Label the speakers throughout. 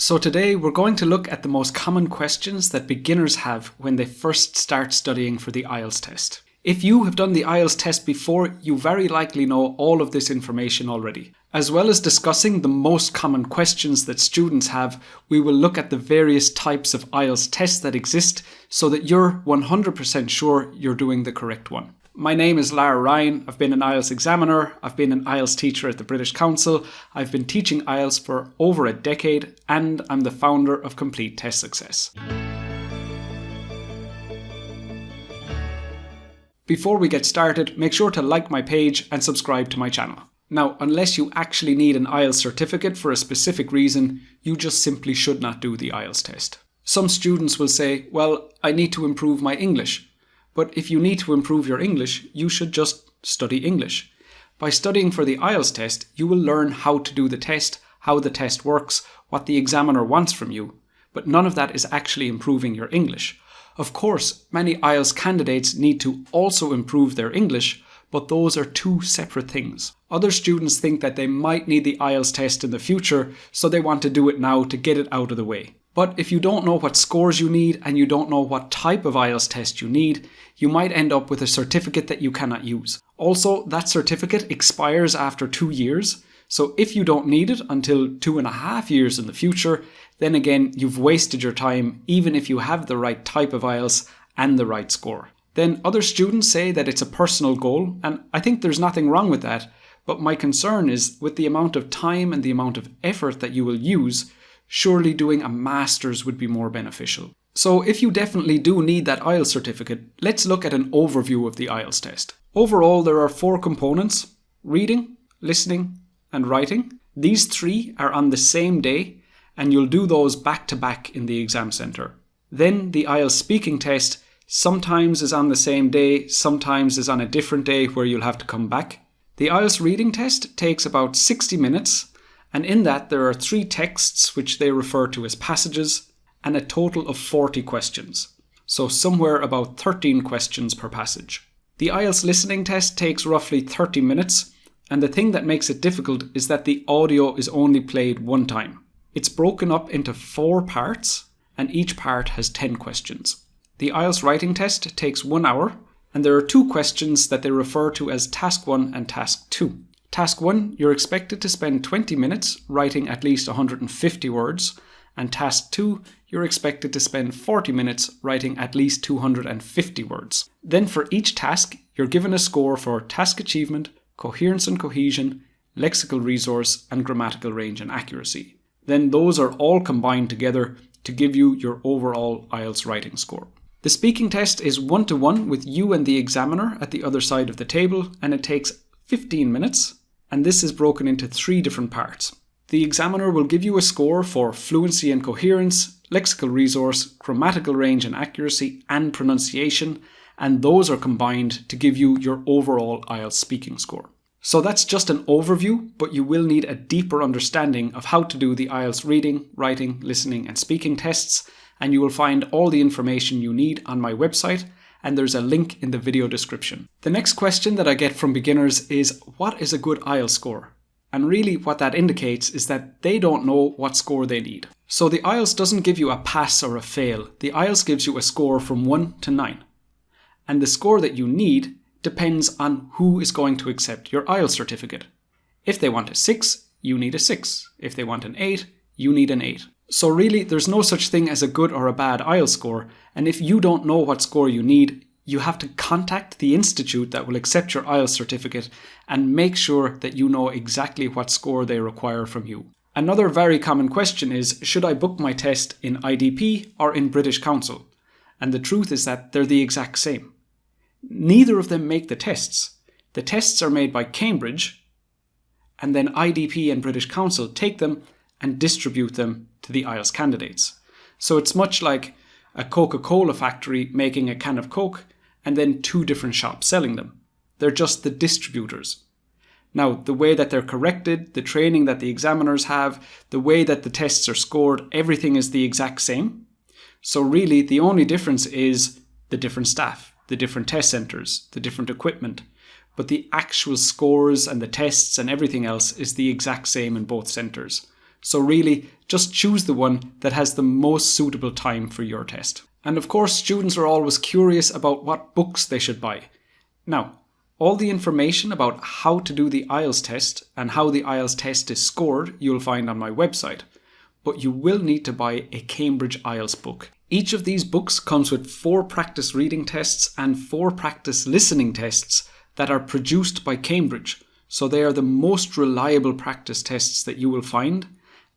Speaker 1: So today we're going to look at the most common questions that beginners have when they first start studying for the IELTS test. If you have done the IELTS test before, you very likely know all of this information already. As well as discussing the most common questions that students have, we will look at the various types of IELTS tests that exist so that you're 100% sure you're doing the correct one. My name is Lara Ryan. I've been an IELTS examiner, I've been an IELTS teacher at the British Council, I've been teaching IELTS for over a decade, and I'm the founder of Complete Test Success. Before we get started, make sure to like my page and subscribe to my channel. Now, unless you actually need an IELTS certificate for a specific reason, you just simply should not do the IELTS test. Some students will say, well, I need to improve my English. But if you need to improve your English, you should just study English. By studying for the IELTS test, you will learn how to do the test, how the test works, what the examiner wants from you. But none of that is actually improving your English. Of course, many IELTS candidates need to also improve their English, but those are two separate things. Other students think that they might need the IELTS test in the future, so they want to do it now to get it out of the way. But if you don't know what scores you need and you don't know what type of IELTS test you need, you might end up with a certificate that you cannot use. Also, that certificate expires after 2 years, so if you don't need it until 2.5 years in the future, then again, you've wasted your time even if you have the right type of IELTS and the right score. Then other students say that it's a personal goal, and I think there's nothing wrong with that, but my concern is with the amount of time and the amount of effort that you will use, surely doing a master's would be more beneficial. So if you definitely do need that IELTS certificate, let's look at an overview of the IELTS test. Overall, there are 4 components: reading, listening, and writing. These 3 are on the same day, and you'll do those back to back in the exam centre. Then the IELTS speaking test sometimes is on the same day, sometimes is on a different day where you'll have to come back. The IELTS reading test takes about 60 minutes, and in that there are 3 texts which they refer to as passages, and a total of 40 questions. So somewhere about 13 questions per passage. The IELTS listening test takes roughly 30 minutes, and the thing that makes it difficult is that the audio is only played one time. It's broken up into 4 parts, and each part has 10 questions. The IELTS writing test takes 1 hour, and there are 2 questions that they refer to as Task 1 and Task 2. Task 1, you're expected to spend 20 minutes writing at least 150 words, and Task 2, you're expected to spend 40 minutes writing at least 250 words. Then for each task, you're given a score for task achievement, coherence and cohesion, lexical resource, and grammatical range and accuracy. Then those are all combined together to give you your overall IELTS writing score. The speaking test is 1-to-1 with you and the examiner at the other side of the table, and it takes 15 minutes, and this is broken into 3 different parts. The examiner will give you a score for fluency and coherence, lexical resource, grammatical range and accuracy, and pronunciation, and those are combined to give you your overall IELTS speaking score. So that's just an overview, but you will need a deeper understanding of how to do the IELTS reading, writing, listening, and speaking tests, and you will find all the information you need on my website, and there's a link in the video description. The next question that I get from beginners is, what is a good IELTS score? And really what that indicates is that they don't know what score they need. So the IELTS doesn't give you a pass or a fail. The IELTS gives you a score from 1 to 9. And the score that you need depends on who is going to accept your IELTS certificate. If they want a 6, you need a 6. If they want an 8, you need an 8. So really, there's no such thing as a good or a bad IELTS score, and if you don't know what score you need, you have to contact the institute that will accept your IELTS certificate and make sure that you know exactly what score they require from you. Another very common question is, should I book my test in IDP or in British Council? And the truth is that they're the exact same. Neither of them make the tests. The tests are made by Cambridge, and then IDP and British Council take them and distribute them to the IELTS candidates. So it's much like a Coca-Cola factory making a can of Coke and then 2 different shops selling them. They're just the distributors. Now, the way that they're corrected, the training that the examiners have, the way that the tests are scored, everything is the exact same. So really, the only difference is the different staff, the different test centres, the different equipment. But the actual scores and the tests and everything else is the exact same in both centres. So really, just choose the one that has the most suitable time for your test. And of course, students are always curious about what books they should buy. Now, all the information about how to do the IELTS test and how the IELTS test is scored you'll find on my website. But you will need to buy a Cambridge IELTS book. Each of these books comes with 4 practice reading tests and 4 practice listening tests that are produced by Cambridge. So they are the most reliable practice tests that you will find,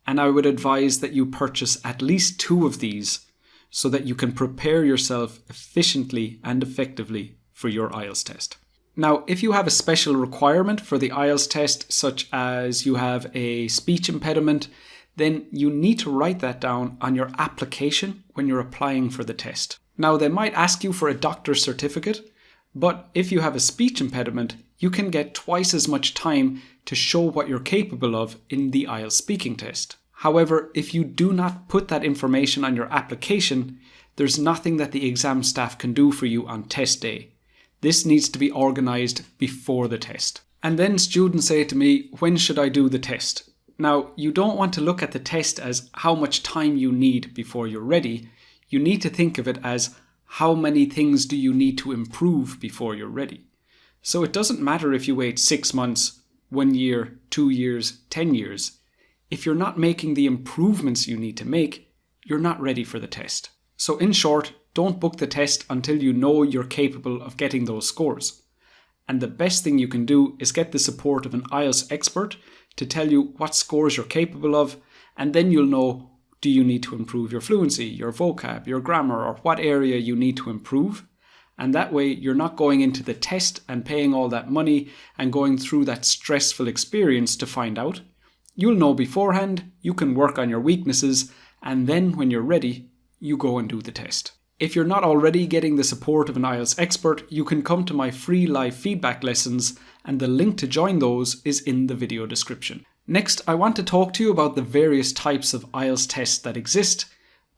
Speaker 1: and I would advise that you purchase at least 2 of these so that you can prepare yourself efficiently and effectively for your IELTS test. Now, if you have a special requirement for the IELTS test, such as you have a speech impediment, then you need to write that down on your application when you're applying for the test. Now, they might ask you for a doctor's certificate, but if you have a speech impediment, you can get twice as much time to show what you're capable of in the IELTS speaking test. However, if you do not put that information on your application, there's nothing that the exam staff can do for you on test day. This needs to be organised before the test. And then students say to me, when should I do the test? Now, you don't want to look at the test as how much time you need before you're ready. You need to think of it as how many things do you need to improve before you're ready. So it doesn't matter if you wait 6 months, 1 year, 2 years, 10 years. If you're not making the improvements you need to make, you're not ready for the test. So in short, don't book the test until you know you're capable of getting those scores. And the best thing you can do is get the support of an IELTS expert to tell you what scores you're capable of, and then you'll know, do you need to improve your fluency, your vocab, your grammar, or what area you need to improve. And that way you're not going into the test and paying all that money and going through that stressful experience to find out. You'll know beforehand, you can work on your weaknesses, and then when you're ready, you go and do the test. If you're not already getting the support of an IELTS expert, you can come to my free live feedback lessons, and the link to join those is in the video description. Next, I want to talk to you about the various types of IELTS tests that exist,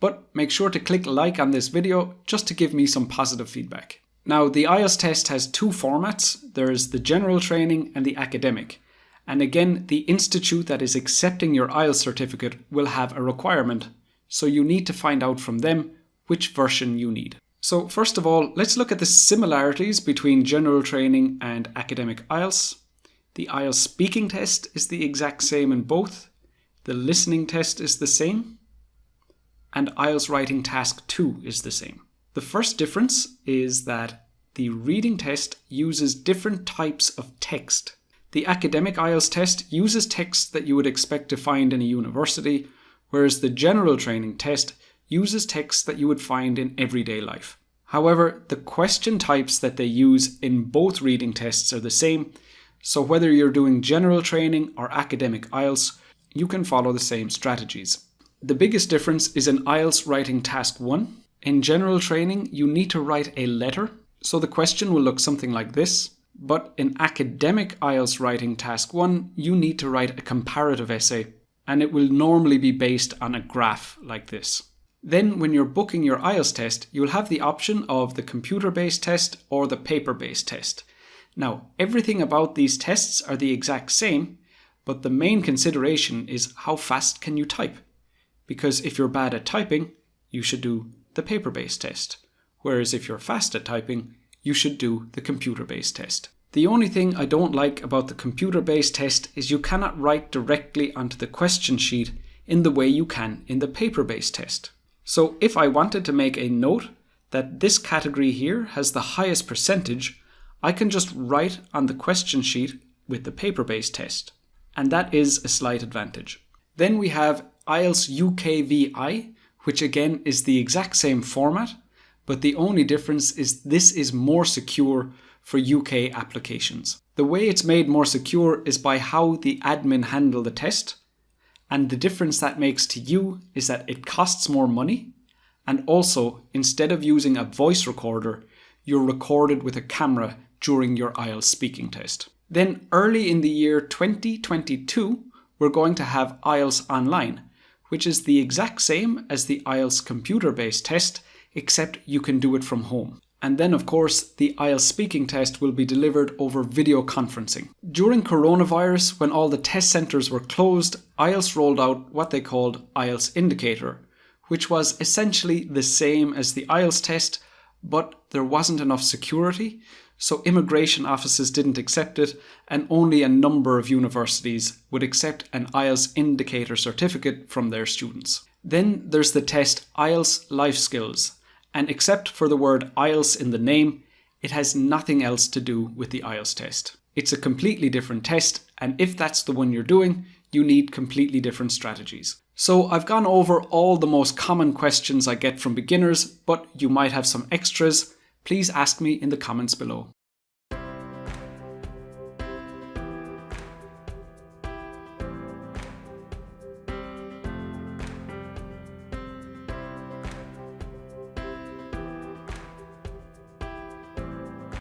Speaker 1: but make sure to click like on this video just to give me some positive feedback. Now, the IELTS test has 2 formats. There's the general training and the academic. And again, the institute that is accepting your IELTS certificate will have a requirement, so you need to find out from them which version you need. So first of all, let's look at the similarities between general training and academic IELTS. The IELTS speaking test is the exact same in both. The listening test is the same. And IELTS writing task 2 is the same. The first difference is that the reading test uses different types of text. The academic IELTS test uses text that you would expect to find in a university, whereas the general training test uses text that you would find in everyday life. However, the question types that they use in both reading tests are the same, so whether you're doing general training or academic IELTS, you can follow the same strategies. The biggest difference is in IELTS writing task 1. In general training, you need to write a letter, so the question will look something like this. But in academic IELTS writing task 1, you need to write a comparative essay, and it will normally be based on a graph like this. Then when you're booking your IELTS test, you'll have the option of the computer-based test or the paper-based test. Now, everything about these tests are the exact same, but the main consideration is how fast can you type. Because if you're bad at typing, you should do the paper-based test. Whereas if you're fast at typing, you should do the computer-based test. The only thing I don't like about the computer-based test is you cannot write directly onto the question sheet in the way you can in the paper-based test. So if I wanted to make a note that this category here has the highest percentage, I can just write on the question sheet with the paper-based test. And that is a slight advantage. Then we have IELTS UKVI, which again is the exact same format, but the only difference is this is more secure for UK applications. The way it's made more secure is by how the admin handle the test, and the difference that makes to you is that it costs more money, and also instead of using a voice recorder, you're recorded with a camera during your IELTS speaking test. Then early in the year 2022, we're going to have IELTS Online, which is the exact same as the IELTS computer-based test, except you can do it from home. And then, of course, the IELTS speaking test will be delivered over video conferencing. During coronavirus, when all the test centres were closed, IELTS rolled out what they called IELTS Indicator, which was essentially the same as the IELTS test, but there wasn't enough security, so immigration offices didn't accept it, and only a number of universities would accept an IELTS Indicator certificate from their students. Then there's the test IELTS Life Skills, and except for the word IELTS in the name, it has nothing else to do with the IELTS test. It's a completely different test, and if that's the one you're doing, you need completely different strategies. So I've gone over all the most common questions I get from beginners, but you might have some extras. Please ask me in the comments below.